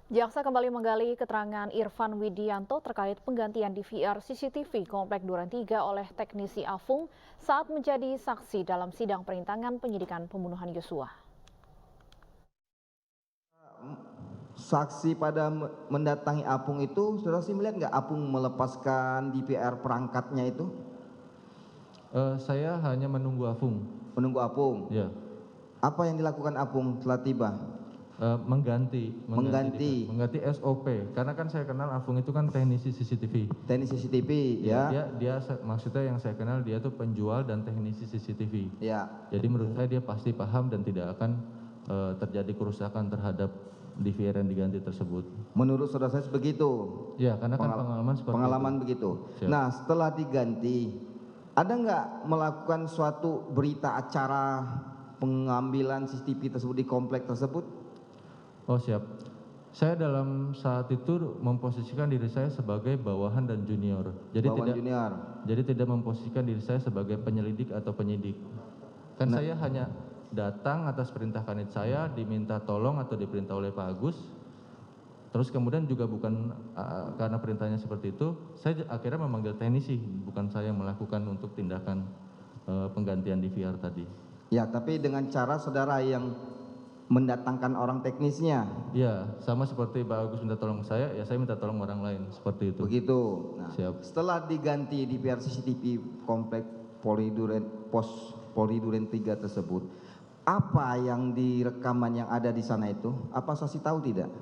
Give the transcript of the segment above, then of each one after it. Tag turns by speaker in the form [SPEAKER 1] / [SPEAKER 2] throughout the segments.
[SPEAKER 1] Jaksa kembali menggali keterangan Irfan Widianto terkait penggantian DVR CCTV Komplek Duren 3 oleh teknisi Afung saat menjadi saksi dalam sidang perintangan penyidikan pembunuhan Yosua.
[SPEAKER 2] Saksi pada mendatangi Apung itu, saudara sih melihat nggak Apung melepaskan DVR perangkatnya itu?
[SPEAKER 3] Saya hanya menunggu Afung.
[SPEAKER 2] Menunggu Apung.
[SPEAKER 3] Ya.
[SPEAKER 2] Apa yang dilakukan Apung setelah tiba?
[SPEAKER 3] Mengganti SOP, karena kan saya kenal Afung itu kan teknisi CCTV.
[SPEAKER 2] Teknisi CCTV, ya.
[SPEAKER 3] Dia maksudnya yang saya kenal dia tuh penjual dan teknisi CCTV.
[SPEAKER 2] Ya.
[SPEAKER 3] Jadi menurut saya dia pasti paham dan tidak akan terjadi kerusakan terhadap DVR yang diganti tersebut.
[SPEAKER 2] Menurut saudara saya begitu.
[SPEAKER 3] Ya, karena kan
[SPEAKER 2] pengalaman begitu. Siap. Nah, setelah diganti, ada nggak melakukan suatu berita acara pengambilan CCTV tersebut di komplek tersebut?
[SPEAKER 3] Oh siap. Saya dalam saat itu memposisikan diri saya sebagai bawahan dan junior. Jadi tidak memposisikan diri saya sebagai penyelidik atau penyidik. Kan saya hanya datang atas perintah kanit saya, diminta tolong atau diperintah oleh Pak Agus. Terus kemudian juga bukan karena perintahnya seperti itu, saya akhirnya memanggil teknisi, bukan saya melakukan untuk tindakan penggantian DVR tadi.
[SPEAKER 2] Ya, tapi dengan cara saudara yang mendatangkan orang teknisnya.
[SPEAKER 3] Ya, sama seperti Pak Agus minta tolong saya, ya saya minta tolong orang lain, seperti itu.
[SPEAKER 2] Begitu. Nah,
[SPEAKER 3] siap.
[SPEAKER 2] Setelah diganti DVR CCTV komplek pos Polri Duren 3 tersebut, apa yang di rekaman yang ada di sana itu? Apa saksi tahu tidak?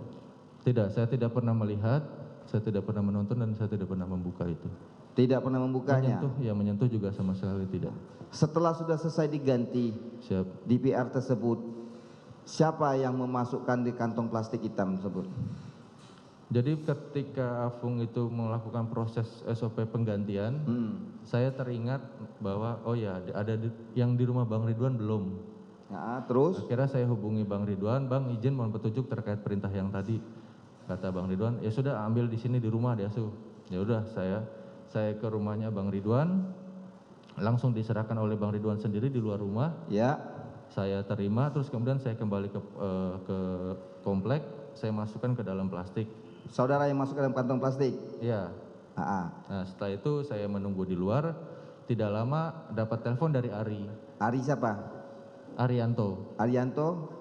[SPEAKER 3] Tidak, saya tidak pernah melihat, saya tidak pernah menonton dan saya tidak pernah membuka itu.
[SPEAKER 2] Tidak pernah membukanya?
[SPEAKER 3] Menyentuh juga sama sekali tidak.
[SPEAKER 2] Setelah sudah selesai diganti
[SPEAKER 3] siap.
[SPEAKER 2] DVR tersebut, siapa yang memasukkan di kantong plastik hitam tersebut?
[SPEAKER 3] Jadi ketika Afung itu melakukan proses SOP penggantian, saya teringat bahwa oh ya ada yang di rumah Bang Ridwan belum.
[SPEAKER 2] Ya, terus?
[SPEAKER 3] Akhirnya saya hubungi Bang Ridwan, Bang izin mohon petunjuk terkait perintah yang tadi. Kata Bang Ridwan, ya sudah ambil di sini di rumah dia Su. Ya udah saya ke rumahnya Bang Ridwan, langsung diserahkan oleh Bang Ridwan sendiri di luar rumah.
[SPEAKER 2] Ya.
[SPEAKER 3] Saya terima, terus kemudian saya kembali ke komplek, saya masukkan ke dalam plastik.
[SPEAKER 2] Saudara yang masuk ke dalam kantong plastik?
[SPEAKER 3] Iya. Nah setelah itu saya menunggu di luar, tidak lama dapat telepon dari Ari.
[SPEAKER 2] Ari siapa?
[SPEAKER 3] Arianto.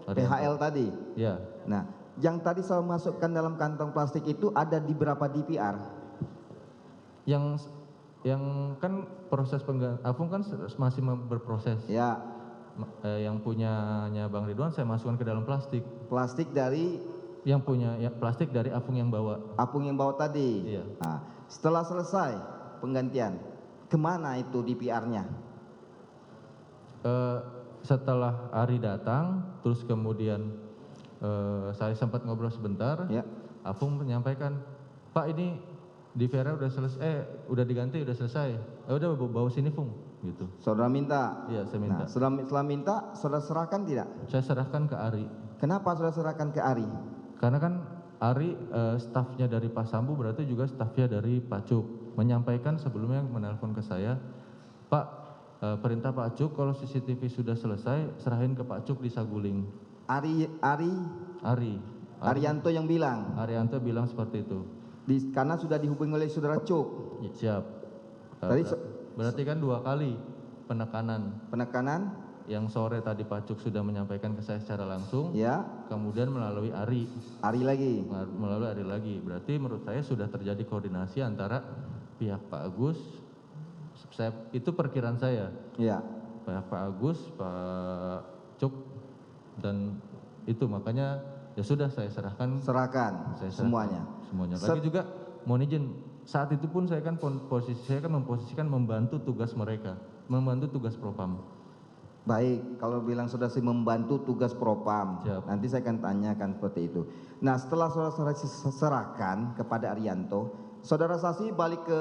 [SPEAKER 2] PHL tadi?
[SPEAKER 3] Iya.
[SPEAKER 2] Nah, yang tadi saya masukkan dalam kantong plastik itu ada di berapa DVR?
[SPEAKER 3] Yang kan proses Afung kan masih berproses.
[SPEAKER 2] Ya.
[SPEAKER 3] Yang punyanya Bang Ridwan saya masukkan ke dalam plastik.
[SPEAKER 2] Plastik dari?
[SPEAKER 3] Yang punya plastik dari Afung yang bawa.
[SPEAKER 2] Afung yang bawa tadi?
[SPEAKER 3] Iya.
[SPEAKER 2] Nah, setelah selesai penggantian, kemana itu DVR-nya?
[SPEAKER 3] Setelah Ari datang, terus kemudian saya sempat ngobrol sebentar.
[SPEAKER 2] Ya.
[SPEAKER 3] Afung menyampaikan, Pak ini DVR udah selesai, udah diganti, udah selesai. Udah bawa sini Fung, gitu.
[SPEAKER 2] Saudara minta?
[SPEAKER 3] Iya, saya minta.
[SPEAKER 2] Nah, setelah minta, saudara serahkan tidak?
[SPEAKER 3] Saya serahkan ke Ari.
[SPEAKER 2] Kenapa saudara serahkan ke Ari?
[SPEAKER 3] Karena kan Ari stafnya dari Pak Sambu berarti juga stafnya dari Pak Cuk. Menyampaikan sebelumnya menelpon ke saya, Pak perintah Pak Cuk kalau CCTV sudah selesai serahin ke Pak Cuk di Saguling.
[SPEAKER 2] Arianto yang bilang?
[SPEAKER 3] Arianto bilang seperti itu.
[SPEAKER 2] Karena sudah dihubungi oleh saudara Cuk?
[SPEAKER 3] Siap. Berarti kan 2 kali penekanan.
[SPEAKER 2] Penekanan?
[SPEAKER 3] Yang sore tadi Pak Cuk sudah menyampaikan ke saya secara langsung.
[SPEAKER 2] Ya.
[SPEAKER 3] Kemudian melalui Ari. Melalui Ari lagi. Berarti menurut saya sudah terjadi koordinasi antara pihak Pak Agus. Itu perkiraan saya.
[SPEAKER 2] Ya.
[SPEAKER 3] Pihak Pak Agus, Pak Cuk, dan itu makanya ya sudah saya serahkan.
[SPEAKER 2] Semuanya.
[SPEAKER 3] Lagi juga mohon izin, saat itu pun saya kan memposisikan membantu tugas mereka, membantu tugas Propam.
[SPEAKER 2] Baik, kalau bilang saudara sih membantu tugas Propam.
[SPEAKER 3] Siap.
[SPEAKER 2] Nanti saya akan tanyakan seperti itu. Nah, setelah saudara serahkan kepada Arianto, saudara saksi balik ke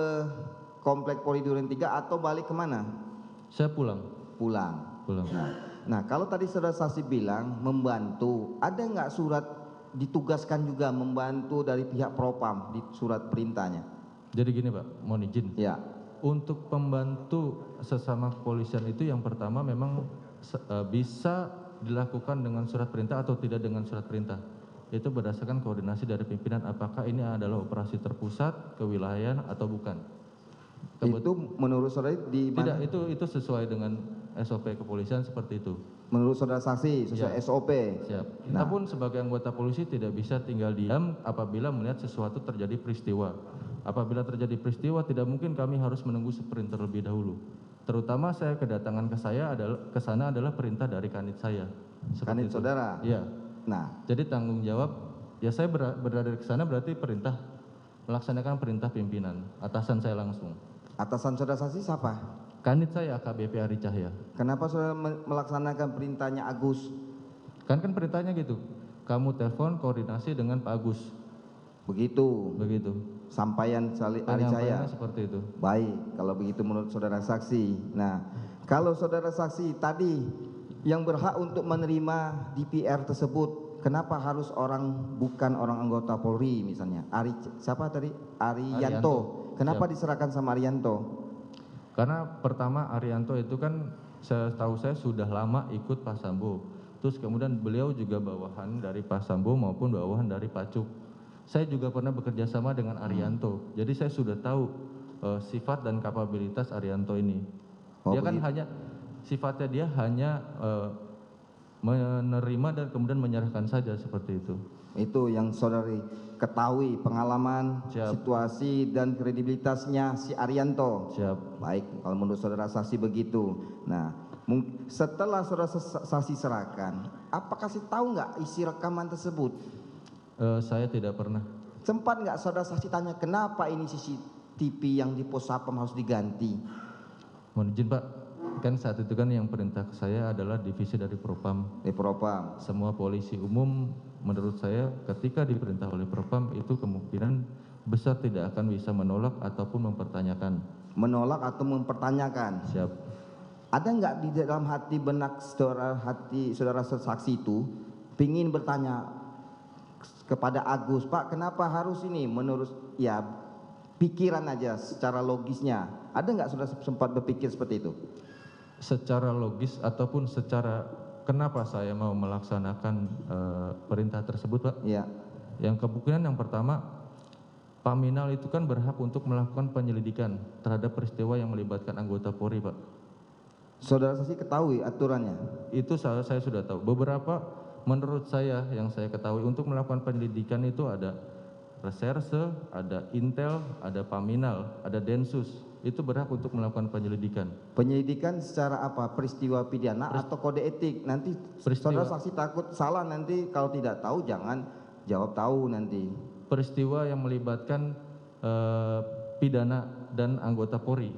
[SPEAKER 2] komplek Polri Duren 3 atau balik kemana?
[SPEAKER 3] Saya pulang. Nah,
[SPEAKER 2] kalau tadi saudara saksi bilang membantu, ada nggak surat ditugaskan juga membantu dari pihak Propam di surat perintahnya?
[SPEAKER 3] Jadi gini Pak, mohon izin.
[SPEAKER 2] Ya.
[SPEAKER 3] Untuk pembantu sesama kepolisian itu yang pertama memang bisa dilakukan dengan surat perintah atau tidak dengan surat perintah. itu berdasarkan koordinasi dari pimpinan apakah ini adalah operasi terpusat, kewilayahan atau bukan.
[SPEAKER 2] Itu menurut saudara di mana?
[SPEAKER 3] Tidak, itu sesuai dengan SOP kepolisian seperti itu.
[SPEAKER 2] Menurut saudara saksi sesuai
[SPEAKER 3] Ya.
[SPEAKER 2] SOP.
[SPEAKER 3] Siap. Kita pun sebagai anggota polisi tidak bisa tinggal diam apabila melihat sesuatu terjadi peristiwa. Apabila terjadi peristiwa tidak mungkin kami harus menunggu sprint terlebih dahulu. Terutama saya kedatangan ke sana adalah perintah dari kanit saya. Seperti
[SPEAKER 2] Kanit
[SPEAKER 3] itu.
[SPEAKER 2] saudara.
[SPEAKER 3] Iya.
[SPEAKER 2] Nah,
[SPEAKER 3] Jadi tanggung jawab ya saya berada ke sana berarti perintah melaksanakan perintah pimpinan, atasan saya langsung.
[SPEAKER 2] atasan saudara saksi siapa?
[SPEAKER 3] Kanit saya AKBP Ari Cahya.
[SPEAKER 2] Kenapa saudara melaksanakan perintahnya Agus?
[SPEAKER 3] Kan perintahnya gitu. Kamu telepon koordinasi dengan Pak Agus.
[SPEAKER 2] Begitu.
[SPEAKER 3] Begitu.
[SPEAKER 2] Sampaian Ari Cahya.
[SPEAKER 3] Penyampaiannya seperti itu.
[SPEAKER 2] Baik, kalau begitu menurut saudara saksi. Nah, kalau saudara saksi tadi yang berhak untuk menerima DPR tersebut, kenapa harus bukan orang anggota Polri misalnya? Siapa tadi? Arianto. Kenapa diserahkan sama Arianto?
[SPEAKER 3] Karena pertama Arianto itu kan setahu saya sudah lama ikut Pak Sambo. Terus kemudian beliau juga bawahan dari Pak Sambo maupun bawahan dari Pak Cuk. Saya juga pernah bekerja sama dengan Arianto. Jadi saya sudah tahu sifat dan kapabilitas Arianto ini. Dia kan sifatnya dia hanya menerima dan kemudian menyerahkan saja seperti itu.
[SPEAKER 2] Itu yang saudari ketahui pengalaman,
[SPEAKER 3] Siap.
[SPEAKER 2] situasi dan kredibilitasnya si Arianto.
[SPEAKER 3] Siap.
[SPEAKER 2] Baik, kalau menurut saudara saksi begitu. Nah, setelah saudara saksi serahkan, apa kasih tahu nggak isi rekaman tersebut?
[SPEAKER 3] Saya tidak pernah.
[SPEAKER 2] Sempat nggak saudara saksi tanya kenapa ini CCTV yang di pos Sapam harus diganti?
[SPEAKER 3] Mohon izin Pak, kan saat itu kan yang perintah ke saya adalah divisi dari Propam.
[SPEAKER 2] Propam.
[SPEAKER 3] Semua polisi umum menurut saya ketika diperintah oleh Propam itu kemungkinan besar tidak akan bisa menolak ataupun mempertanyakan.
[SPEAKER 2] Menolak atau mempertanyakan.
[SPEAKER 3] Siap.
[SPEAKER 2] Ada nggak di dalam benak saudara saksi itu pingin bertanya kepada Agus, Pak, kenapa harus ini? Menurut ya pikiran aja secara logisnya. Ada nggak saudara sempat berpikir seperti itu?
[SPEAKER 3] Secara logis ataupun secara kenapa saya mau melaksanakan perintah tersebut, Pak?
[SPEAKER 2] Iya.
[SPEAKER 3] Yang kemungkinan yang pertama, Paminal itu kan berhak untuk melakukan penyelidikan terhadap peristiwa yang melibatkan anggota Polri, Pak.
[SPEAKER 2] Saudara saksi ketahui aturannya?
[SPEAKER 3] Itu saya sudah tahu. Beberapa menurut saya yang saya ketahui untuk melakukan penyelidikan itu ada reserse, ada intel, ada Paminal, ada Densus. Itu berhak untuk melakukan penyelidikan.
[SPEAKER 2] Penyelidikan secara apa? Peristiwa pidana atau kode etik? Nanti saudara saksi takut salah nanti kalau tidak tahu jangan jawab tahu nanti.
[SPEAKER 3] Peristiwa yang melibatkan pidana dan anggota Polri.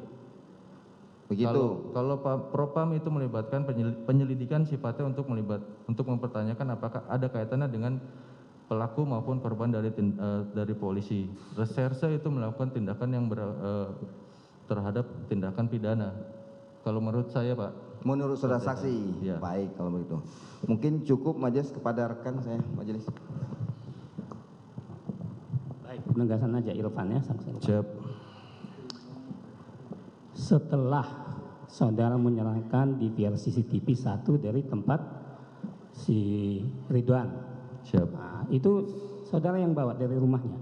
[SPEAKER 2] Begitu.
[SPEAKER 3] Kalau Propam itu melibatkan penyelidikan sifatnya untuk mempertanyakan apakah ada kaitannya dengan pelaku maupun korban dari polisi. Reserse itu melakukan tindakan yang terhadap tindakan pidana. Kalau menurut saya, Pak.
[SPEAKER 2] Menurut saudara saksi.
[SPEAKER 3] Ya.
[SPEAKER 2] Baik kalau begitu. Mungkin cukup majelis kepada rekan saya majelis.
[SPEAKER 4] Baik, penegasan aja Irfan ya, saksi Irfan.
[SPEAKER 3] Siap.
[SPEAKER 4] Setelah saudara menyerahkan DVR CCTV 1 dari tempat si Ridwan.
[SPEAKER 3] Siap.
[SPEAKER 4] Nah, itu saudara yang bawa dari rumahnya?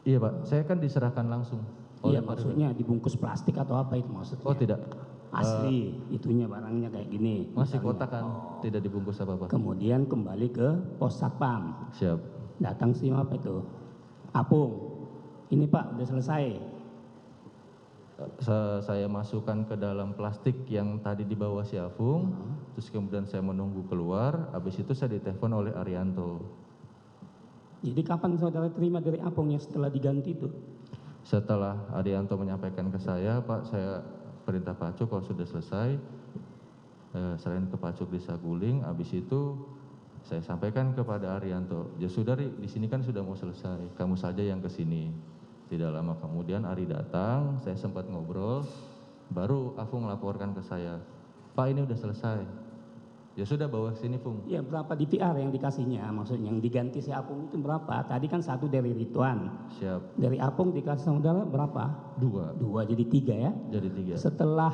[SPEAKER 3] Iya, Pak. Saya kan diserahkan langsung.
[SPEAKER 4] Iya, maksudnya dibungkus plastik atau apa itu maksudnya?
[SPEAKER 3] Oh, tidak.
[SPEAKER 4] Asli, itunya barangnya kayak gini.
[SPEAKER 3] Masih
[SPEAKER 4] misalnya.
[SPEAKER 3] kotak kan, tidak dibungkus apa-apa.
[SPEAKER 4] Kemudian kembali ke pos Satpam.
[SPEAKER 3] Siap.
[SPEAKER 4] Datang si apa itu? Apung. Ini Pak, udah selesai.
[SPEAKER 3] Saya masukkan ke dalam plastik yang tadi dibawa si Afung, terus kemudian saya menunggu keluar, habis itu saya ditelepon oleh Arianto.
[SPEAKER 4] Jadi kapan saudara terima dari Apung yang setelah diganti itu?
[SPEAKER 3] Setelah Arianto menyampaikan ke saya, Pak, saya perintah Pak Cuk kalau sudah selesai, selain ke Pak Cuk di Saguling, habis itu saya sampaikan kepada Arianto, ya sudah di sini kan sudah mau selesai, kamu saja yang ke sini. Tidak lama kemudian Ari datang, saya sempat ngobrol, baru Afung melaporkan ke saya, Pak ini udah selesai. Ya sudah bawa ke sini, Fung.
[SPEAKER 4] Ya berapa DVR yang dikasihnya, maksudnya yang diganti si Apung itu berapa? Tadi kan satu dari Ridwan.
[SPEAKER 3] Siap.
[SPEAKER 4] Dari Apung dikasih saudara berapa?
[SPEAKER 3] 2.
[SPEAKER 4] 2 jadi 3 ya?
[SPEAKER 3] Jadi 3.
[SPEAKER 4] Setelah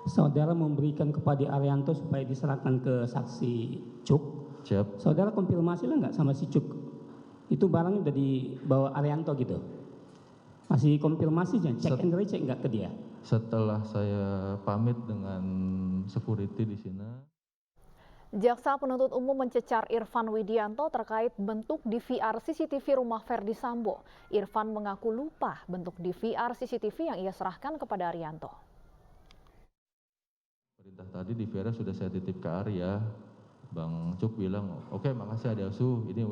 [SPEAKER 4] saudara memberikan kepada Arianto supaya diserahkan ke saksi Cuk,
[SPEAKER 3] Siap.
[SPEAKER 4] Saudara konfirmasi lah nggak sama si Cuk? Itu barangnya udah dibawa Arianto gitu? Masih konfirmasi aja, cek and recheck nggak ke dia?
[SPEAKER 3] Setelah saya pamit dengan security di sini.
[SPEAKER 1] Jaksa penuntut umum mencecar Irfan Widianto terkait bentuk DVR CCTV rumah Verdi Sambo. Irfan mengaku lupa bentuk DVR CCTV yang ia serahkan kepada Arianto.
[SPEAKER 3] Perintah tadi DVR sudah saya titip ke Arya. Bang Cuk bilang, oke, makasih Adi Asu, ini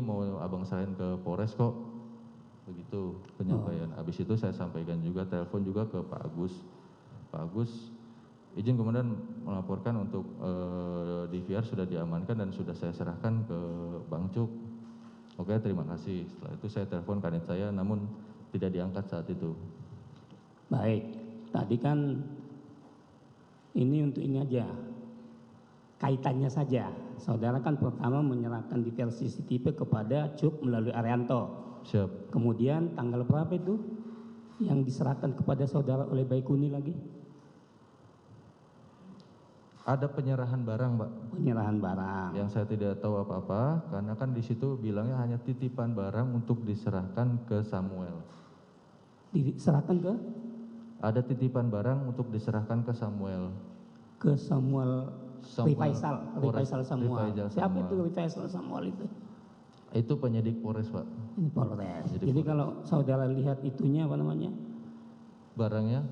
[SPEAKER 3] mau abang serahin ke Polres kok. Begitu penyampaian. Habis itu saya sampaikan juga, telepon juga ke Pak Agus. Pak Agus, izin kemudian melaporkan untuk DVR sudah diamankan dan sudah saya serahkan ke Bang Cuk. Oke, terima kasih. Setelah itu saya telepon kanit saya, namun tidak diangkat saat itu.
[SPEAKER 4] Baik, tadi kan ini untuk ini aja, kaitannya saja. Saudara kan pertama menyerahkan DVR CCTV kepada Cuk melalui Arianto.
[SPEAKER 3] Siap.
[SPEAKER 4] Kemudian tanggal berapa itu yang diserahkan kepada saudara oleh Baikuni lagi?
[SPEAKER 3] Ada penyerahan barang, Pak.
[SPEAKER 4] Penyerahan barang.
[SPEAKER 3] Yang saya tidak tahu apa-apa, karena kan di situ bilangnya hanya titipan barang untuk diserahkan ke Samuel.
[SPEAKER 4] Diserahkan ke?
[SPEAKER 3] Ada titipan barang untuk diserahkan ke Samuel.
[SPEAKER 4] Ke Samuel Rifaisal Samuel. Siapa itu Rifaisal Samuel itu?
[SPEAKER 3] Itu penyidik Polres, Pak.
[SPEAKER 4] Ini Polres. Jadi kalau saudara lihat itunya apa namanya?
[SPEAKER 3] Barangnya?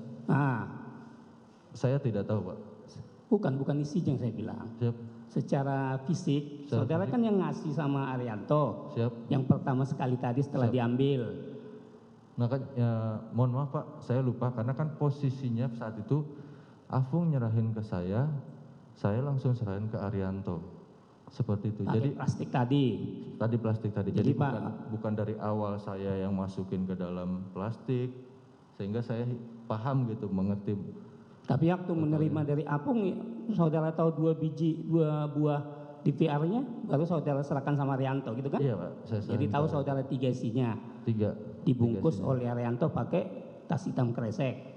[SPEAKER 3] Saya tidak tahu, Pak.
[SPEAKER 4] Bukan isinya yang saya bilang.
[SPEAKER 3] Siap.
[SPEAKER 4] Secara fisik, saudara kan yang ngasih sama Arianto.
[SPEAKER 3] Siap.
[SPEAKER 4] Yang pertama sekali tadi setelah diambil.
[SPEAKER 3] Makanya mohon maaf Pak, saya lupa karena kan posisinya saat itu Afung nyerahin ke saya langsung serahin ke Arianto. Seperti itu. Jadi
[SPEAKER 4] plastik tadi.
[SPEAKER 3] Tadi plastik tadi.
[SPEAKER 4] Jadi
[SPEAKER 3] bukan dari awal saya yang masukin ke dalam plastik sehingga saya paham gitu, mengerti.
[SPEAKER 4] Tapi waktu menerima dari Apung, saudara tahu dua buah DVR-nya, baru saudara serahkan sama Arianto gitu kan?
[SPEAKER 3] Iya Pak.
[SPEAKER 4] Jadi tahu saudara 3 isinya.
[SPEAKER 3] 3.
[SPEAKER 4] Dibungkus oleh Arianto pakai tas hitam kresek.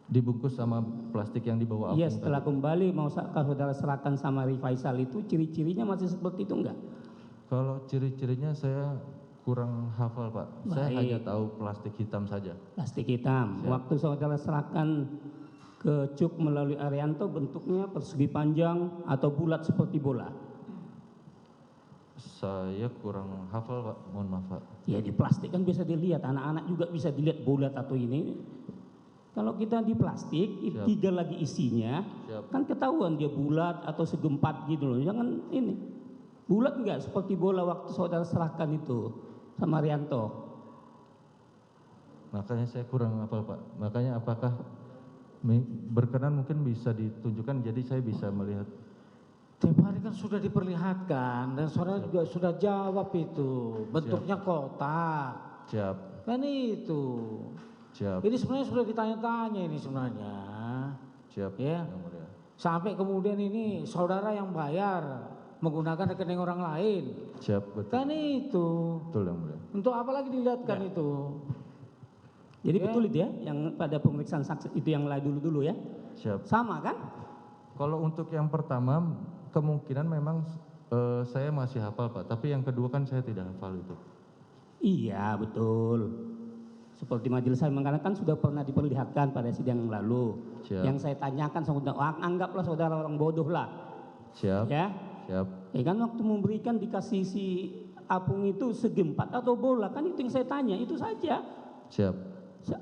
[SPEAKER 3] Dibungkus sama plastik yang dibawa Apung.
[SPEAKER 4] Iya, setelah kembali mau saudara serahkan sama Rifaisal itu, ciri-cirinya masih seperti itu enggak?
[SPEAKER 3] Kalau ciri-cirinya saya kurang hafal Pak.
[SPEAKER 4] Baik.
[SPEAKER 3] Saya hanya tahu plastik hitam saja.
[SPEAKER 4] Plastik hitam. Siap. Waktu saudara serahkan ke Cuk melalui Arianto, bentuknya persegi panjang atau bulat seperti bola?
[SPEAKER 3] Saya kurang hafal Pak, mohon maaf Pak.
[SPEAKER 4] Ya di plastik kan bisa dilihat, anak-anak juga bisa dilihat bulat atau ini. Kalau kita di plastik, 3 lagi isinya, kan ketahuan dia bulat atau segempat gitu loh. Jangan ini, bulat enggak seperti bola waktu saudara serahkan itu sama Arianto?
[SPEAKER 3] Makanya saya kurang hafal Pak. Makanya apakah berkenan mungkin bisa ditunjukkan, jadi saya bisa melihat.
[SPEAKER 5] Tiap hari kan sudah diperlihatkan dan saudara juga sudah jawab itu, bentuknya kotak.
[SPEAKER 3] Siap.
[SPEAKER 5] Kan itu.
[SPEAKER 3] Siap.
[SPEAKER 5] Ini sebenarnya sudah ditanya-tanya ini sebenarnya.
[SPEAKER 3] Siap.
[SPEAKER 5] Ya.
[SPEAKER 3] Yang mulia.
[SPEAKER 5] Sampai kemudian ini saudara yang bayar menggunakan rekening orang lain.
[SPEAKER 3] Siap, betul.
[SPEAKER 5] Kan itu.
[SPEAKER 3] Betul yang mulia.
[SPEAKER 5] Untuk apa lagi dilihatkan itu?
[SPEAKER 4] Jadi betul itu ya, yang pada pemeriksaan saksi itu yang dulu ya?
[SPEAKER 3] Siap.
[SPEAKER 4] Sama kan?
[SPEAKER 3] Kalau untuk yang pertama kemungkinan memang saya masih hafal Pak, tapi yang kedua kan saya tidak hafal itu.
[SPEAKER 4] Iya betul. Seperti majelis saya mengatakan sudah pernah diperlihatkan pada sidang yang lalu.
[SPEAKER 3] Siap.
[SPEAKER 4] Yang saya tanyakan anggaplah saudara orang bodoh lah.
[SPEAKER 3] Siap.
[SPEAKER 4] Ya.
[SPEAKER 3] Siap.
[SPEAKER 4] Ya kan waktu memberikan dikasih si Apung itu segempat atau bola, kan itu yang saya tanya, itu saja.
[SPEAKER 3] Siap.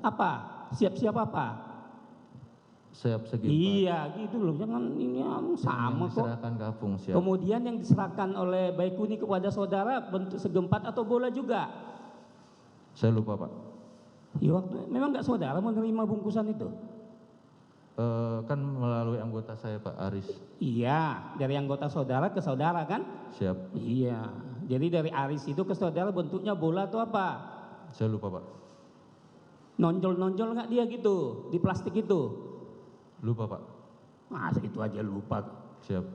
[SPEAKER 4] Apa? Siap-siap apa?
[SPEAKER 3] Siap segempat.
[SPEAKER 4] Iya gitu loh, jangan ini sama kok.
[SPEAKER 3] Diserahkan ke Apung, siap.
[SPEAKER 4] Kemudian yang diserahkan oleh Baikuni kepada saudara bentuk segempat atau bola juga?
[SPEAKER 3] Saya lupa Pak.
[SPEAKER 4] Ya waktu memang nggak saudara menerima bungkusan itu?
[SPEAKER 3] Kan melalui anggota saya Pak Aris.
[SPEAKER 4] Iya, dari anggota saudara ke saudara kan?
[SPEAKER 3] Siap.
[SPEAKER 4] Iya, jadi dari Aris itu ke saudara bentuknya bola atau apa?
[SPEAKER 3] Saya lupa Pak.
[SPEAKER 4] Nonjol-nonjol nggak dia gitu di plastik itu?
[SPEAKER 3] Lupa Pak.
[SPEAKER 4] Masa itu aja lupa.
[SPEAKER 3] Siap.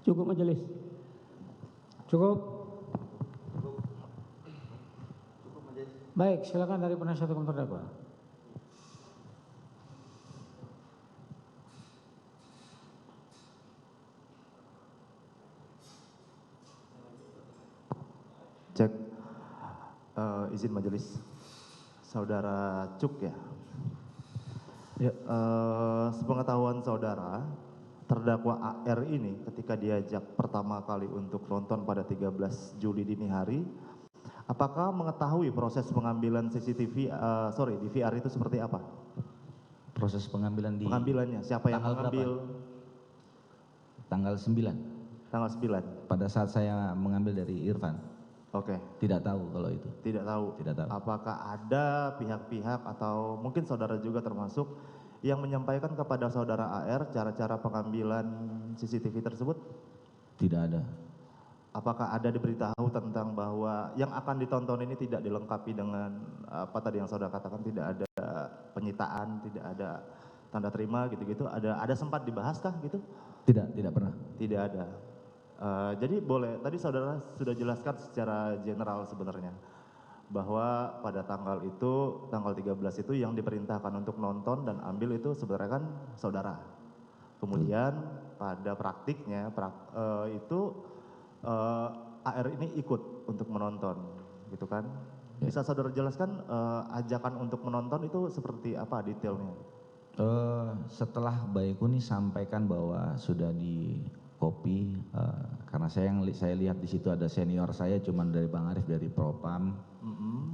[SPEAKER 4] Cukup majelis.
[SPEAKER 5] Cukup. Baik, silakan dari penasihat hukum terdakwa.
[SPEAKER 6] Izin majelis, saudara Cuk ya.
[SPEAKER 5] Ya.
[SPEAKER 6] Sepengetahuan saudara, terdakwa AR ini ketika diajak pertama kali untuk nonton pada 13 Juli dini hari, apakah mengetahui proses pengambilan CCTV, DVR itu seperti apa?
[SPEAKER 7] Proses pengambilan
[SPEAKER 6] Pengambilannya, siapa yang mengambil?
[SPEAKER 7] Tanggal 9.
[SPEAKER 6] Tanggal 9.
[SPEAKER 7] Pada saat saya mengambil dari Irfan.
[SPEAKER 6] Oke.
[SPEAKER 7] Tidak tahu kalau itu.
[SPEAKER 6] Tidak tahu.
[SPEAKER 7] Tidak tahu.
[SPEAKER 6] Apakah ada pihak-pihak atau mungkin saudara juga termasuk yang menyampaikan kepada saudara AR cara-cara pengambilan CCTV tersebut?
[SPEAKER 7] Tidak ada.
[SPEAKER 6] Apakah ada diberitahu tentang bahwa yang akan ditonton ini tidak dilengkapi dengan apa tadi yang saudara katakan, tidak ada penyitaan, tidak ada tanda terima gitu-gitu? Ada sempat dibahaskah gitu?
[SPEAKER 7] Tidak pernah.
[SPEAKER 6] Tidak ada. Jadi boleh, tadi saudara sudah jelaskan secara general sebenarnya bahwa pada tanggal 13 itu yang diperintahkan untuk nonton dan ambil itu sebenarnya kan saudara. Kemudian pada praktiknya AR ini ikut untuk menonton, gitu kan? Bisa saudara jelaskan ajakan untuk menonton itu seperti apa detailnya?
[SPEAKER 7] Setelah Baikuni sampaikan bahwa sudah di copy, karena saya lihat di situ ada senior saya, cuman dari Bang Arif dari Propam.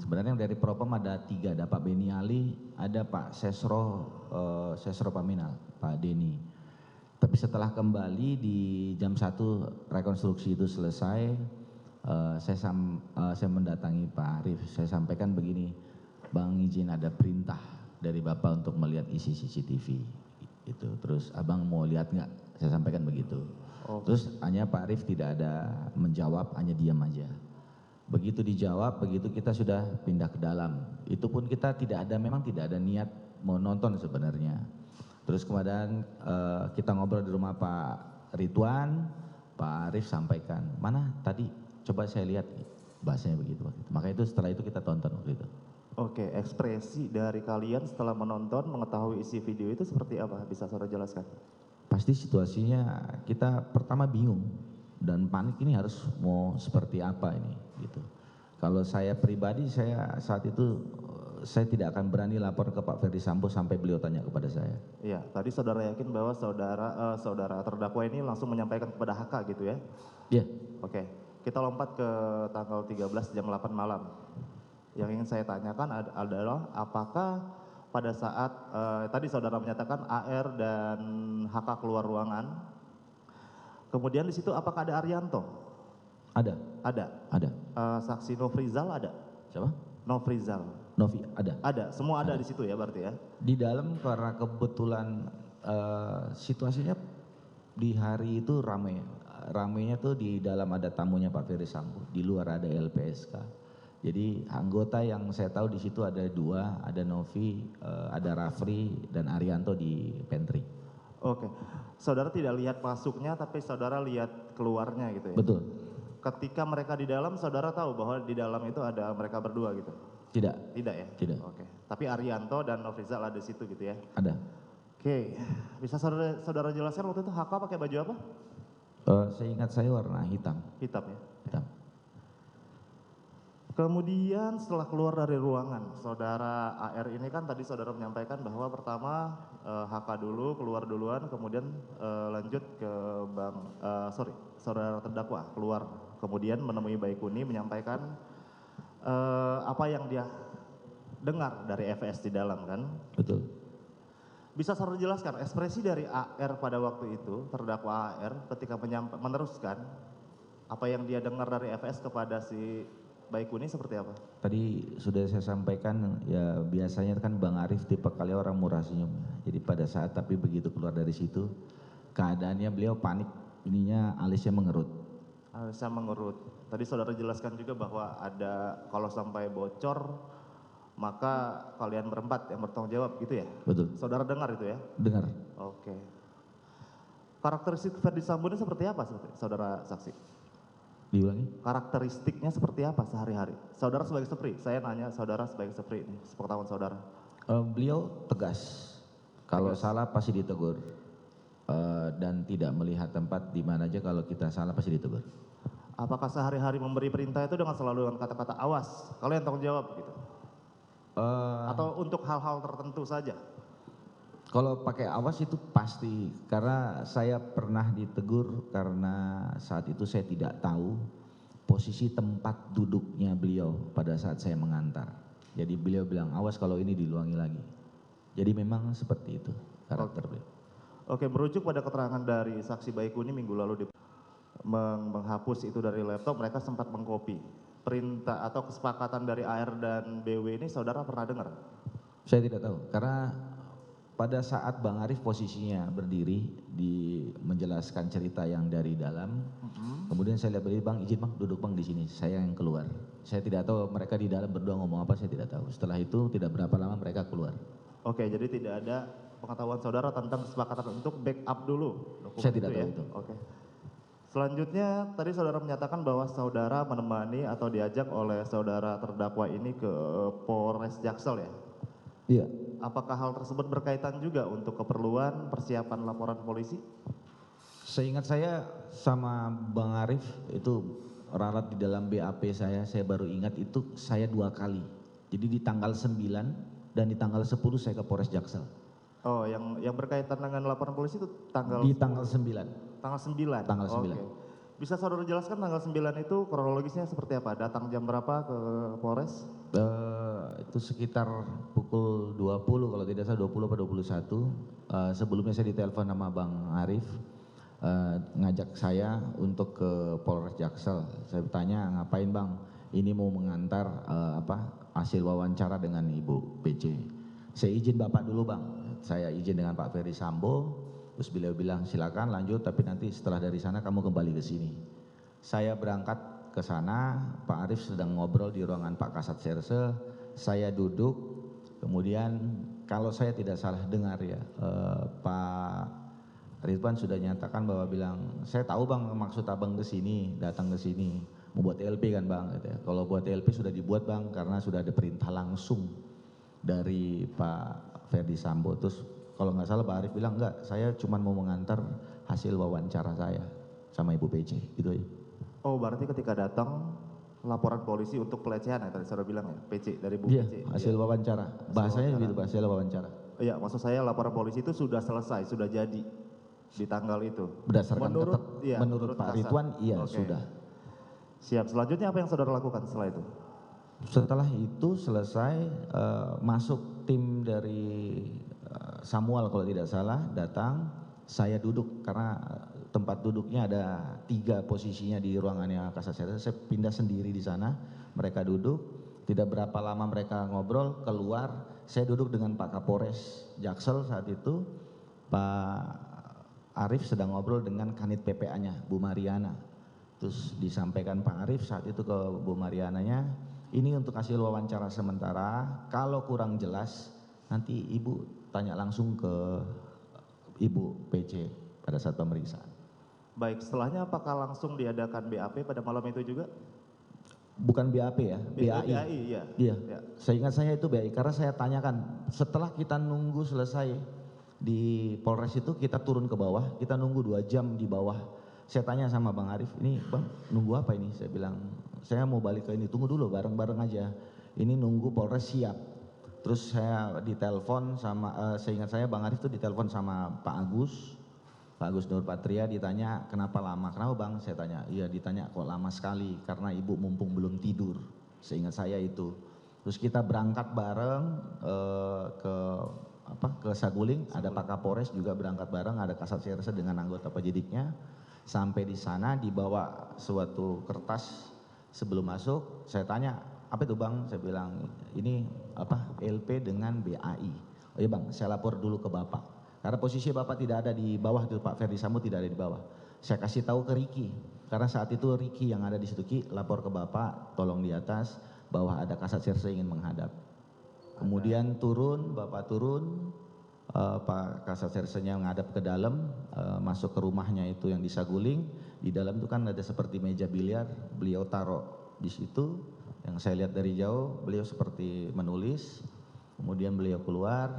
[SPEAKER 7] Sebenarnya yang dari Propam ada 3, ada Pak Beni Ali, ada Pak Sesro Paminal, Pak Deni. Tapi setelah kembali di jam 1 rekonstruksi itu selesai, saya mendatangi Pak Arif, saya sampaikan begini, Bang izin ada perintah dari Bapak untuk melihat isi CCTV. Itu. Terus abang mau lihat nggak? Saya sampaikan begitu. Terus hanya Pak Arif tidak ada menjawab, hanya diam aja. Begitu dijawab, begitu kita sudah pindah ke dalam. Itu pun kita memang tidak ada niat mau nonton sebenarnya. Terus kemudian kita ngobrol di rumah Pak Ridwan, Pak Arif sampaikan, mana tadi coba saya lihat, bahasanya begitu. Maka itu setelah itu kita tonton waktu itu.
[SPEAKER 6] Oke, ekspresi dari kalian setelah menonton, mengetahui isi video itu seperti apa? Bisa saudara jelaskan?
[SPEAKER 7] Pasti situasinya kita pertama bingung dan panik, ini harus mau seperti apa ini gitu. Kalau saya pribadi, saya saat itu saya tidak akan berani lapor ke Pak Ferdi Sambo sampai beliau tanya kepada saya.
[SPEAKER 6] Iya, tadi saudara yakin bahwa saudara terdakwa ini langsung menyampaikan kepada HK gitu ya?
[SPEAKER 7] Iya.
[SPEAKER 6] Oke, kita lompat ke tanggal 13 jam 8 malam. Yang ingin saya tanyakan adalah apakah pada saat tadi saudara menyatakan AR dan HK keluar ruangan, kemudian di situ apakah ada Arianto?
[SPEAKER 7] Ada.
[SPEAKER 6] Ada.
[SPEAKER 7] Ada.
[SPEAKER 6] Saksi Nofrizal ada?
[SPEAKER 7] Siapa?
[SPEAKER 6] Nofrizal.
[SPEAKER 7] Novi ada.
[SPEAKER 6] Ada, semua ada di situ ya berarti ya?
[SPEAKER 7] Di dalam karena kebetulan situasinya di hari itu ramai. Ramainya tuh di dalam ada tamunya Pak Ferdi Sambo, di luar ada LPSK. Jadi anggota yang saya tahu di situ ada 2, ada Novi, ada Rafri dan Arianto di pantry.
[SPEAKER 6] Oke, saudara tidak lihat masuknya tapi saudara lihat keluarnya gitu ya?
[SPEAKER 7] Betul.
[SPEAKER 6] Ketika mereka di dalam, saudara tahu bahwa di dalam itu ada mereka berdua gitu?
[SPEAKER 7] Tidak.
[SPEAKER 6] Tidak ya?
[SPEAKER 7] Tidak.
[SPEAKER 6] Oke, tapi Arianto dan Nofrizal ada di situ gitu ya?
[SPEAKER 7] Ada.
[SPEAKER 6] Oke, bisa saudara jelaskan waktu itu HK pakai baju apa?
[SPEAKER 7] Seingat saya warna hitam.
[SPEAKER 6] Hitam ya?
[SPEAKER 7] Hitam.
[SPEAKER 6] Kemudian setelah keluar dari ruangan, saudara AR ini kan tadi saudara menyampaikan bahwa pertama HK dulu, keluar duluan, kemudian lanjut ke saudara terdakwa keluar. Kemudian menemui Baikuni menyampaikan apa yang dia dengar dari FS di dalam kan?
[SPEAKER 7] Betul.
[SPEAKER 6] Bisa saudara jelaskan ekspresi dari AR pada waktu itu, terdakwa AR ketika meneruskan apa yang dia dengar dari FS kepada si Baikuni seperti apa?
[SPEAKER 7] Tadi sudah saya sampaikan, ya biasanya kan Bang Arif tipe kali orang murah senyum. Jadi pada saat tapi begitu keluar dari situ, keadaannya beliau panik, ininya alisnya mengerut.
[SPEAKER 6] Alisnya mengerut. Tadi saudara jelaskan juga bahwa ada kalau sampai bocor, maka kalian berempat yang bertanggung jawab gitu ya?
[SPEAKER 7] Betul.
[SPEAKER 6] Saudara dengar itu ya?
[SPEAKER 7] Dengar.
[SPEAKER 6] Oke. Karakteristik Ferdi Sambo ini seperti apa saudara saksi?
[SPEAKER 7] Diulangi?
[SPEAKER 6] Karakteristiknya seperti apa sehari-hari? Saudara sebagai Sepri, saya nanya saudara sebagai Sepri ini, sepengetahuan saudara.
[SPEAKER 7] Beliau tegas, kalau salah pasti ditegur, dan tidak melihat tempat di mana aja, kalau kita salah pasti ditegur.
[SPEAKER 6] Apakah sehari-hari memberi perintah itu dengan selalu dengan kata-kata awas, kalian tanggung jawab gitu? Atau untuk hal-hal tertentu saja?
[SPEAKER 7] Kalau pakai awas itu pasti, karena saya pernah ditegur karena saat itu saya tidak tahu posisi tempat duduknya beliau pada saat saya mengantar. Jadi beliau bilang, awas kalau ini diluangi lagi. Jadi memang seperti itu karakter beliau.
[SPEAKER 6] Oke, merujuk pada keterangan dari saksi Baikuni minggu lalu menghapus itu dari laptop, mereka sempat mengcopy. Perintah atau kesepakatan dari AR dan BW ini saudara pernah dengar?
[SPEAKER 7] Saya tidak tahu, karena pada saat Bang Arief posisinya berdiri di menjelaskan cerita yang dari dalam, kemudian saya lihat berdiri, Bang izin Bang, duduk Bang di sini, saya yang keluar. Saya tidak tahu mereka di dalam berdua ngomong apa, saya tidak tahu. Setelah itu tidak berapa lama mereka keluar.
[SPEAKER 6] Oke, jadi tidak ada pengetahuan saudara tentang kesepakatan untuk backup dulu dokumen
[SPEAKER 7] saya tidak
[SPEAKER 6] itu
[SPEAKER 7] tahu
[SPEAKER 6] ya?
[SPEAKER 7] itu.
[SPEAKER 6] Oke. Selanjutnya tadi saudara menyatakan bahwa saudara menemani atau diajak oleh saudara terdakwa ini ke Polres Jaksel ya?
[SPEAKER 7] Iya.
[SPEAKER 6] Apakah hal tersebut berkaitan juga untuk keperluan persiapan laporan polisi?
[SPEAKER 7] Seingat saya sama Bang Arief itu ralat di dalam BAP saya baru ingat itu saya 2 kali. Jadi di tanggal 9 dan di tanggal 10 saya ke Polres Jaksel.
[SPEAKER 6] Oh, yang berkaitan dengan laporan polisi itu tanggal?
[SPEAKER 7] Di tanggal 9.
[SPEAKER 6] Tanggal 9?
[SPEAKER 7] Tanggal 9.
[SPEAKER 6] Oke. Bisa saudara jelaskan tanggal 9 itu kronologisnya seperti apa? Datang jam berapa ke Polres?
[SPEAKER 7] Itu sekitar pukul 20 kalau tidak salah, 20 atau 21. Sebelumnya saya ditelepon sama Bang Arief, ngajak saya untuk ke Polres Jaksel. Saya bertanya, ngapain Bang? Ini mau mengantar hasil wawancara dengan Ibu PC. Saya izin Bapak dulu Bang, saya izin dengan Pak Ferdi Sambo, terus beliau bilang silakan lanjut, tapi nanti setelah dari sana kamu kembali ke sini. Saya berangkat ke sana, Pak Arief sedang ngobrol di ruangan Pak Kasat Serse, saya duduk, kemudian kalau saya tidak salah dengar ya, Pak Ridwan sudah nyatakan bahwa bilang, saya tahu Bang maksud Abang ke sini, datang ke sini, mau buat LP kan Bang, gitu ya. Kalau buat LP sudah dibuat Bang, karena sudah ada perintah langsung dari Pak Ferdi Sambo. Terus kalau nggak salah Pak Arief bilang, enggak, saya cuma mau mengantar hasil wawancara saya sama Ibu PC, gitu ya.
[SPEAKER 6] Oh, berarti ketika datang laporan polisi untuk pelecehan ya tadi saudara bilang ya, PC dari Bu
[SPEAKER 7] Iya,
[SPEAKER 6] PC.
[SPEAKER 7] hasil wawancara. Bahasanya
[SPEAKER 6] wawancara.
[SPEAKER 7] gitu, hasil wawancara.
[SPEAKER 6] Iya, maksud saya laporan polisi itu sudah selesai, sudah jadi di tanggal itu.
[SPEAKER 7] Berdasarkan menurut Pak
[SPEAKER 6] Kasat.
[SPEAKER 7] Ridwan, iya
[SPEAKER 6] Oke.
[SPEAKER 7] sudah.
[SPEAKER 6] Siap. Selanjutnya apa yang saudara lakukan setelah itu?
[SPEAKER 7] Setelah itu selesai, masuk tim dari Samuel kalau tidak salah, datang, saya duduk karena tempat duduknya ada 3 posisinya di ruangannya Kasat Serse. Saya pindah sendiri di sana, mereka duduk, tidak berapa lama mereka ngobrol, keluar, saya duduk dengan Pak Kapolres Jaksel saat itu, Pak Arief sedang ngobrol dengan Kanit PPA-nya, Bu Mariana. Terus disampaikan Pak Arief saat itu ke Bu Mariananya, ini untuk hasil wawancara sementara, kalau kurang jelas nanti Ibu tanya langsung ke Ibu PC pada saat pemeriksaan.
[SPEAKER 6] Baik, setelahnya apakah langsung diadakan BAP pada malam itu juga?
[SPEAKER 7] Bukan BAP ya, BAI.
[SPEAKER 6] BAI, iya.
[SPEAKER 7] Iya,
[SPEAKER 6] Ya.
[SPEAKER 7] seingat saya itu BAI, karena saya tanyakan, setelah kita nunggu selesai di Polres itu kita turun ke bawah, kita nunggu 2 jam di bawah. Saya tanya sama Bang Arief, ini Bang nunggu apa ini? Saya bilang, saya mau balik ke ini, tunggu dulu bareng-bareng aja. Ini nunggu Polres siap. Terus saya ditelepon sama, seingat saya Bang Arief itu ditelepon sama Pak Agus Nurpatria, ditanya kenapa lama, kenapa Bang? Saya tanya, iya ditanya kok lama sekali, karena Ibu mumpung belum tidur, seingat saya itu. Terus kita berangkat bareng ke Saguling, ada Pak Kapolres juga berangkat bareng, ada Kasat Serse dengan anggota penyidiknya. Sampai di sana dibawa suatu kertas sebelum masuk, saya tanya, apa itu Bang? Saya bilang, ini LP dengan BAI. Oh iya Bang, saya lapor dulu ke Bapak. Karena posisi Bapak tidak ada di bawah itu, Pak Ferdi Sambo tidak ada di bawah. Saya kasih tahu ke Riki, karena saat itu Riki yang ada di situ, Ki lapor ke Bapak, tolong di atas, bahwa ada Kasat Serse ingin menghadap. Kemudian turun, Bapak turun, Pak Kasat Sersenya menghadap ke dalam, masuk ke rumahnya itu yang di Saguling. Di dalam itu kan ada seperti meja biliar, beliau taruh di situ. Yang saya lihat dari jauh, beliau seperti menulis. Kemudian beliau keluar,